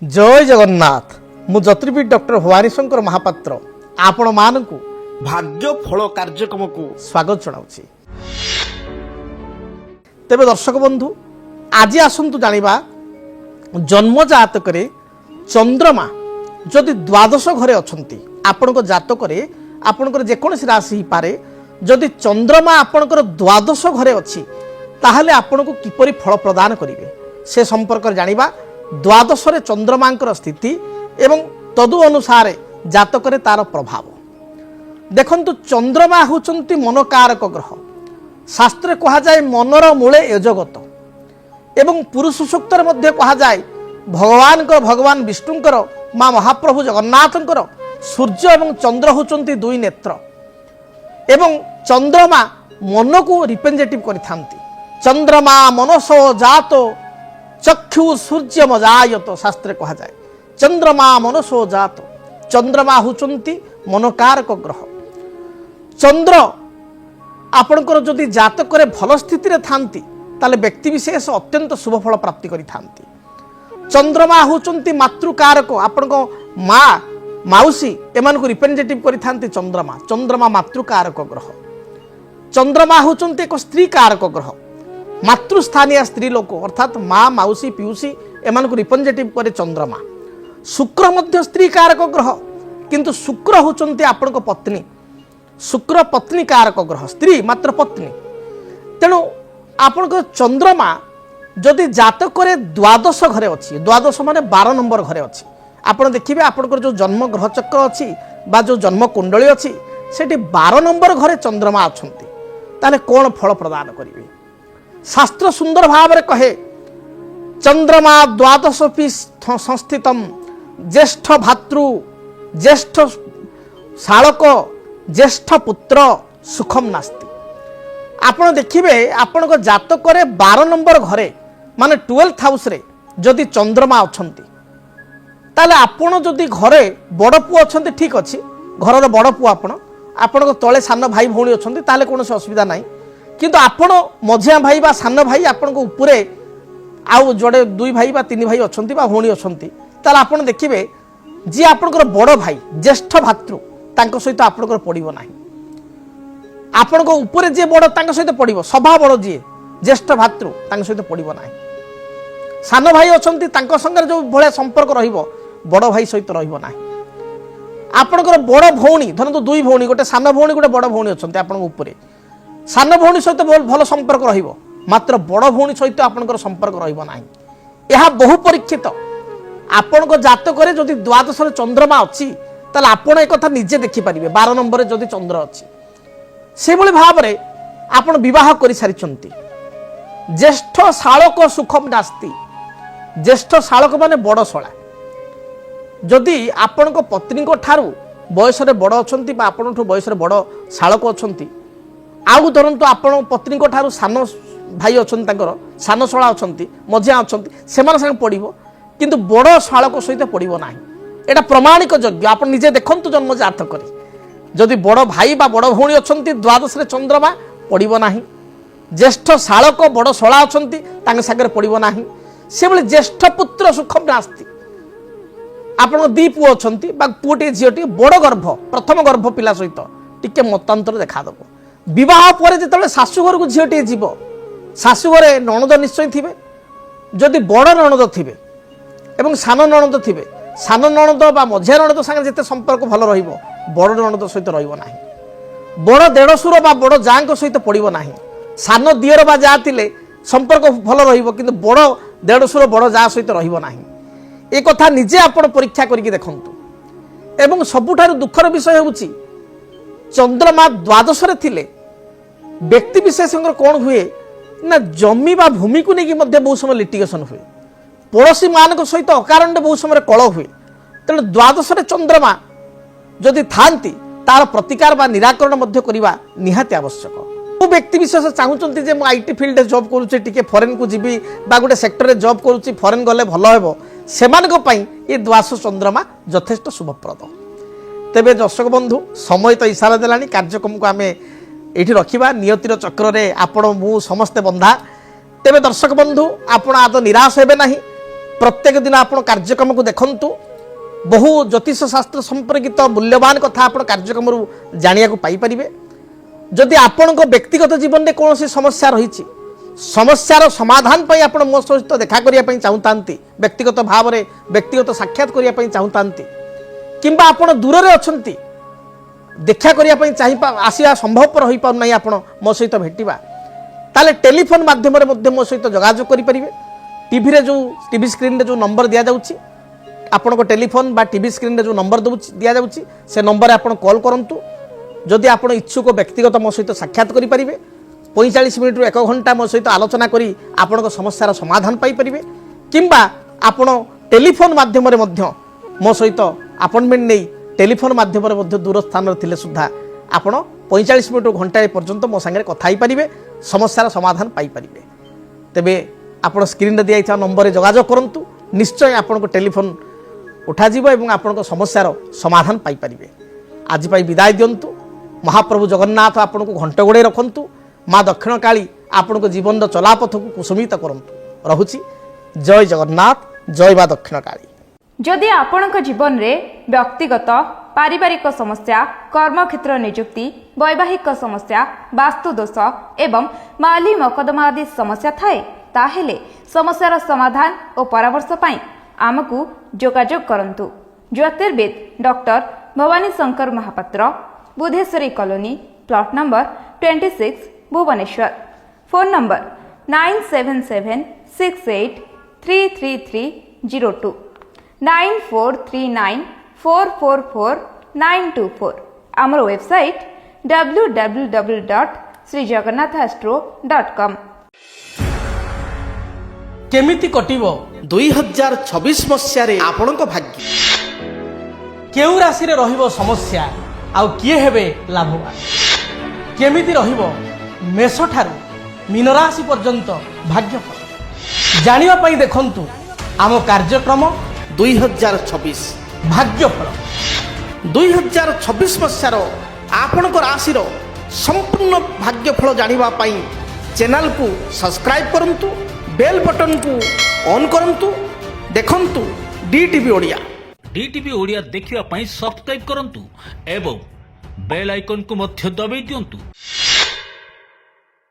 जय जगन्नाथ मु ज्योतिर्विद डॉक्टर भवानी शंकर महापात्र आपण मानकु भाग्य फल कार्यक्रम को स्वागत जनाउछि। तेबे दर्शक बंधु आज आसंतु जानिबा जन्म जातकरे चंद्रमा जदि द्वादश घरे अछंती आपनको जातकरे आपनकर जेकोसी राशि ही पारे जदि चंद्रमा आपनकर द्वादश घरे अछि ताहले आपनको किपरि फल प्रदान करिवे से संपर्क जानिबा द्वादश रे चंद्रमांकर स्थिति एवं तदु अनुसार जातकरे तार प्रभाव देखंतु चंद्रमा होचंती मनोकारक ग्रह शास्त्र कहा जाए मनर मूले यजगत एवं पुरुष सूक्तर मध्य कहा जाए भगवान विष्णुंकर माँ महाप्रभु जगन्नाथंकर सूर्य एवं चंद्र होचंती दुई नेत्र एवं चंद्रमा मन को रिप्रेजेंटेटिव करिथांती चंद्रमा मनसो जातो चक्षु सूर्य मजायत शास्त्र कहा जाए चंद्रमा मनसो जात चंद्रमा होचंती मनोकारक ग्रह चंद्र आपणकर जदि जातक भल स्थिति रे थांती ताले व्यक्ति विशेष अत्यंत शुभ फल प्राप्ति करि थांती। चंद्रमा होचंती मातृकारक आपणको माँ माउसी एमान को रिप्रेजेंटेटिव करि थांती चंद्रमा चंद्रमा मातृकारक ग्रह चंद्रमा होचंती एक स्त्री कारक ग्रह मातृस्थानीय स्त्री लोक अर्थात माँ माउसी पिउसी एमान को रिप्रेजेंटेटिव करे चंद्रमा शुक्र मध्य स्त्री कारक ग्रह किंतु शुक्र होचंती आपणको पत्नी शुक्र पत्नी कारक ग्रह स्त्री मात्र पत्नी तेणु आपणको चंद्रमा जदि जातक द्वादश घरे अच्छी द्वादश माने 12 नंबर घरे अच्छी आप देखिए आपणकर जो जन्म ग्रह चक्र अच्छी बा जो जन्म कुंडली अच्छी सेठी 12 नंबर घरे चंद्रमा अछंती ताले कौन फल प्रदान करिवे शास्त्र सुंदर भाव रे कहे चंद्रमा द्वादशपि संस्थितम ज्येष्ठ भातृ ज्येष्ठ शालक ज्येष्ठ पुत्र सुखम नास्ति आपण देखिए आपण को जातक 12 नंबर घरे माने 12th हाउस रे जदि चंद्रमा अछंती ताले आपण जदि घरे बड़ पुओ अछंती ठीक अछि घरर बड़ पुओ आपण को तळे सान भाई भौणी अछंती ताले कोनोसी असुविधा नाही किंतु आपण मझिया भाई बा सान भाई आपण को ऊपरे आउ जोड़े 2 भाई बा 3 भाई अछंती बा भौणी अछंती ताले आपण देखिबे जे आपणकर बड़ भाई ज्येष्ठ भातृ तांको सहित आपणकर पड़िबो नाही आपण को ऊपरे जे बड़ तांको सहित पड़िबो सभा बड़ जे ज्येष्ठ भातृ तांको सहित पड़िबो नाही सान भाई अछंती तांको संगे जो भले संपर्क रहिबो बड़ भाई सहित रहिबो नाही आपणकर बड़ भौणी धरंतु 2 भौणी गोटे सान भौणी गोटे बड़ भौणी अछंती आपण ऊपरे सान भौणी सहित भल संपर्क रहिबो मात्र बड़ भौणी सहित आपणकर संपर्क रहिबो नाही यह बहु परीक्षित आपणको जातक जदि द्वादश चंद्रमा अच्छी ताले आपण एक कथा निजे देखि पारिबे 12 नंबर जदि चंद्र अच्छी से भली भाव रे आपण विवाह करि सारिचंती ज्येष्ठ शालक सुखम नास्ति ज्येष्ठ शालक माने बड़ शला जदि आपणको पत्नी को ठारू बयस रे बड़ अछंती बा आपणठु बयस रे बड़ शालक अछंती आउ धरंतु आपण पत्नी को ठारू सान भाई अछंती तांकर सान शला अछंती मझिया अछंती सेमान संग पड़िबो किंतु बड़ शालक सहित पड़िबो नाही एटा प्रमाणिक योग्य आप निजे देखंतु जन्म जातक जदि बड़ भाई बा बड़ भौणी अछंती द्वादश रे चंद्रमा पड़िबो नाही ज्येष्ठ शालक बड़ शला अछंती तांग सागर पड़िबो नाही से भली ज्येष्ठ पुत्र सुखम नास्ति आपण 2 पुओ अछंती बा पुटी झियोटी बड़ गर्भ प्रथम गर्भ पिला सहित टिके मतांतर देखा दबो विवाह पर जेतले सासु घर को झियोटी जीव सासु घरे नणद निश्चय थिबे जदि बड़ नणद थिबे एवं सान नणद थिबे सान नणद बा मझिया नणद संगे जेते संपर्क भल रहिबो बड़ नणद सहित रहिबो नाही बड़ देढसुर बा बड़ जांक सहित पड़िबो नाही सान दियर बा जा थिले संपर्क भल रहिबो किंतु बड़ देढसुर बड़ जा सहित रहिबो नाही ए कथा निजे आपण परीक्षा करिके देखंतु एवं सबुठारु दुखर विषय होउची चंद्रमा द्वादश रे थिले व्यक्ति विशेष कौन हुए ना जमी बा भूमि को लेकिन बहुत समय लिटिगेशन हुए पड़ोशी मान सहित अकारण बहुत समय कल हुए तेणु द्वादश चंद्रमा जदि थांती तार प्रतिकार बा निराकरण करने निहाती आवश्यक वो व्यक्ति विशेष चाहूँगी जे आईटी फील्ड जॉब करुचे फॉरेन को जीवी बा गोटे सेक्टर रे जॉब करुच्ची फॉरेन गले भल हेबो सेमानक पई ये द्वादश चंद्रमा यथेष्ट शुभप्रद। तेबे दर्शक बंधु समय तो इशारा देलानी कार्यक्रम को आमे एठी रखिबा नियतिर चक्र रे आपण मु समस्ते बंधा तेबे दर्शक बंधु आपण आद निराश हेबे नाही प्रत्येक दिन आप कार्यक्रम को देखंतु बहु ज्योतिष शास्त्र संपर्कित मूल्यवान कथा आप कार्यक्रम जानिया को पाई परिबे। जदि आपण व्यक्तिगत जीवन में कौन समस्या रही समस्यार समाधान पर आप मो सहित देखा करने चाहूँगी व्यक्तिगत भाव में व्यक्तिगत साक्षात करने चाहूँगी किंबा आप दूर में अच्छा देखा करने चाहिए आसवा संभवपर हो पार ना आप मो सहित भेटा ताले टेलीफोन माध्यम मो सहित जोगाजोग करेंगे। टीवी रे जो टीवी स्क्रीन रे जो नंबर दि जाऊँगी आपण को टेलीफोन बा टीवी स्क्रीन रे जो नंबर दि जाऊँगी से नंबर आप कॉल करूँ। जदि आप इच्छुक व्यक्तिगत मो सहित साक्षात करेंगे 45 मिनिट रु 1 घंटा मो सहित आलोचना करी आपण समस्यार समाधान पाइपर किंबा आपण टेलीफोन माध्यम मो सहित अपॉइंटमेंट नहीं टेलीफोन माध्यम दूर स्थान थिले सुद्धा आपण 45 मिनिट घंटा पर्यंत मो सांगे कथा पारे समस्यार समाधान पाइपर। तेबे आपण स्क्रीन रे दिया नंबर रे जोगाजोग करंतु निश्चय आपण को टेलीफोन उठा जीवो एवं आपण समस्यार समाधान पाइपर। आज पाई विदाय दियंतु। महाप्रभु जगन्नाथ आपण को घंट गोड़े रखंतु। माँ दक्षिण काली आपण को जीवन चलापथ को कुसुमित करंतु। रहुछि जय जगन्नाथ जय माँ दक्षिण काली। जदि आपणक जीवन रे व्यक्तिगत पारिवारिक समस्या कर्मक्षेत्र नियुक्ति वैवाहिक समस्या वास्तु दोष एवं माली मकदमा आदि समस्या थाए ताहेले समस्यार समाधान और परामर्श पाई आमकु जोगाजोग करंतु। ज्योतिर्विद doctor Bhabani Shankar Mahapatra Budheswari colony plot number 26 Bhubaneswar. Phone number 9776833302 9439444924। आमर वेबसाइट www.srijagannathastro.com। केमिति कटिबो 2026 मसीह आपण भाग्य केउ राशि रे रहिबो समस्या आउ किए हेबे लाभवान केमिति रहिबो मेष ठारू मीन राशि पर्यंत भाग्यफल जानिबा पई देखंतु आम कार्यक्रम 2026 भाग्यफल 2026 मसीह आपण राशि संपूर्ण भाग्यफल जानिबा पई चैनल को सब्सक्राइब करंतु बेल बटन को ऑन करंतु देखंतु डीटीवी ओडिया। डीटीवी ओडिया देखिवा पई सब्सक्राइब करंतु एवं बेल आइकन को मध्य दबाई दियंतु।